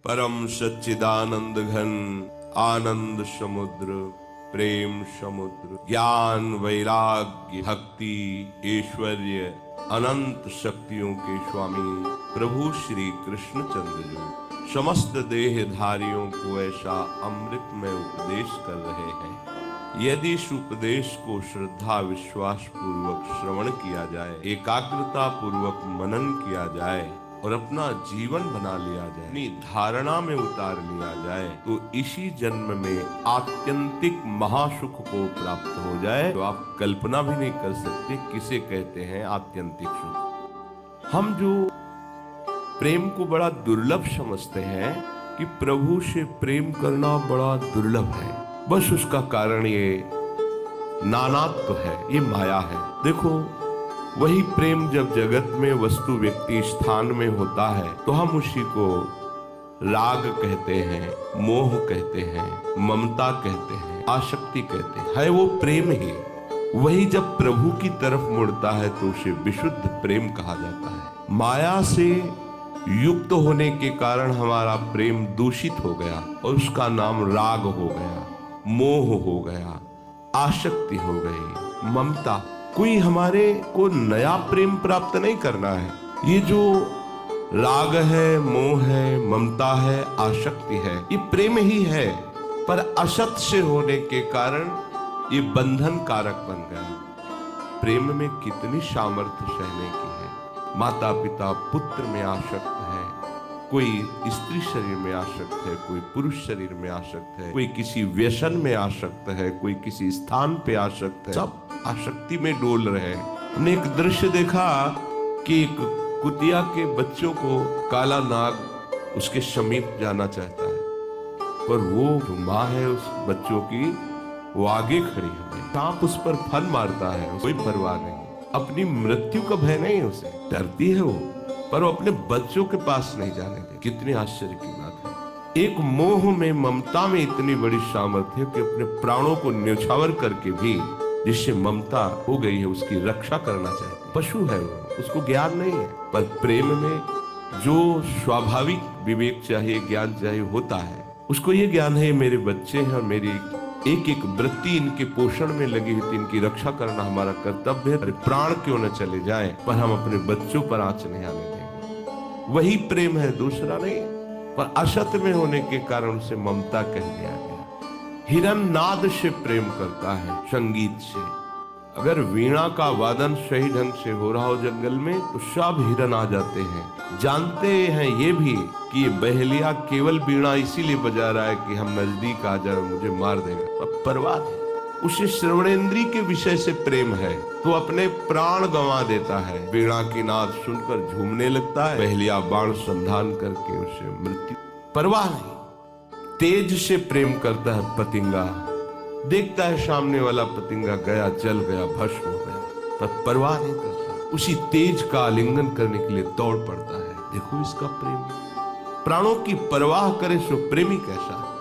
परम सच्चिदानंद घन आनंद समुद्र प्रेम समुद्र ज्ञान वैराग्य भक्ति ऐश्वर्य अनंत शक्तियों के स्वामी प्रभु श्री कृष्णचंद्र जी समस्त देहधारियों को ऐसा अमृतमय उपदेश कर रहे हैं। यदि इस उपदेश को श्रद्धा विश्वास पूर्वक श्रवण किया जाए, एकाग्रता पूर्वक मनन किया जाए और अपना जीवन बना लिया जाए, अपनी धारणा में उतार लिया जाए, तो इसी जन्म में आत्यंतिक महासुख को प्राप्त हो जाए। तो आप कल्पना भी नहीं कर सकते किसे कहते हैं आत्यंतिक सुख। हम जो प्रेम को बड़ा दुर्लभ समझते हैं कि प्रभु से प्रेम करना बड़ा दुर्लभ है, बस उसका कारण ये नानात्व है, ये माया है। देखो, वही प्रेम जब जगत में वस्तु व्यक्ति स्थान में होता है तो हम उसी को राग कहते हैं, मोह कहते हैं, ममता कहते हैं, आसक्ति कहते हैं। है वो प्रेम ही। वही जब प्रभु की तरफ मुड़ता है तो उसे विशुद्ध प्रेम कहा जाता है। माया से युक्त होने के कारण हमारा प्रेम दूषित हो गया और उसका नाम राग हो गया, मोह हो गया, आसक्ति हो गई, ममता। कोई हमारे को नया प्रेम प्राप्त नहीं करना है। ये जो राग है, मोह है, ममता है, आसक्ति है, ये प्रेम ही है, पर असत से होने के कारण ये बंधन कारक बन गया। प्रेम में कितनी सामर्थ्य सहने की है। माता पिता पुत्र में आसक्त है, कोई स्त्री शरीर में आसक्त है, कोई पुरुष शरीर में आसक्त है, कोई किसी व्यसन में आसक्त है, कोई किसी स्थान पे आसक्त है, सब आसक्ति में डोल रहे हैं। हमने एक दृश्य देखा कि एक कुतिया के बच्चों को काला नाग उसके समीप जाना चाहता है, पर वो जो माँ है उस बच्चों की, वो आगे खड़ी हो गई। सांप उस पर फन मारता है, कोई परवाह नहीं, अपनी मृत्यु का भय नहीं, उसे डरती है वो, पर वो अपने बच्चों के पास नहीं जाने दे। कितनी आश्चर्य की बात है। एक मोह में, ममता में इतनी बड़ी सामर्थ्य कि अपने प्राणों को न्यौछावर करके भी जिससे ममता हो गई है उसकी रक्षा करना चाहिए। पशु है वो, उसको ज्ञान नहीं है, पर प्रेम में जो स्वाभाविक विवेक चाहिए, ज्ञान चाहिए, होता है। उसको ये ज्ञान है मेरे बच्चे हैं और मेरी एक एक वृत्ति इनके पोषण में लगी हुई, इनकी रक्षा करना हमारा कर्तव्य है। प्राण क्यों न चले जाएं, पर हम अपने बच्चों पर आंच नहीं आने देंगे। वही प्रेम है, दूसरा नहीं। पर असत में होने के कारण उसे ममता कह दिया गया। हिरन नाद से प्रेम करता है, संगीत से। अगर वीणा का वादन सही ढंग से हो रहा हो जंगल में तो सब हिरन आ जाते हैं। जानते हैं ये भी कि ये बहेलिया केवल वीणा इसीलिए बजा रहा है कि हम नजदीक आ जाए, मुझे मार देगा, पर परवाह नहीं। उसे श्रवणेंद्री के विषय से प्रेम है तो अपने प्राण गंवा देता है। वीणा की नाद सुनकर झूमने लगता है, बहेलिया बाण संधान करके उसे मृत्यु, परवाह नहीं। तेज से प्रेम करता है पतिंगा, देखता है सामने वाला पतिंगा गया, जल गया, भस्म हो गया, पर परवाह नहीं करता, उसी तेज का आलिंगन करने के लिए दौड़ पड़ता है। देखो इसका प्रेम, प्राणों की परवाह करे सो प्रेमी कैसा है।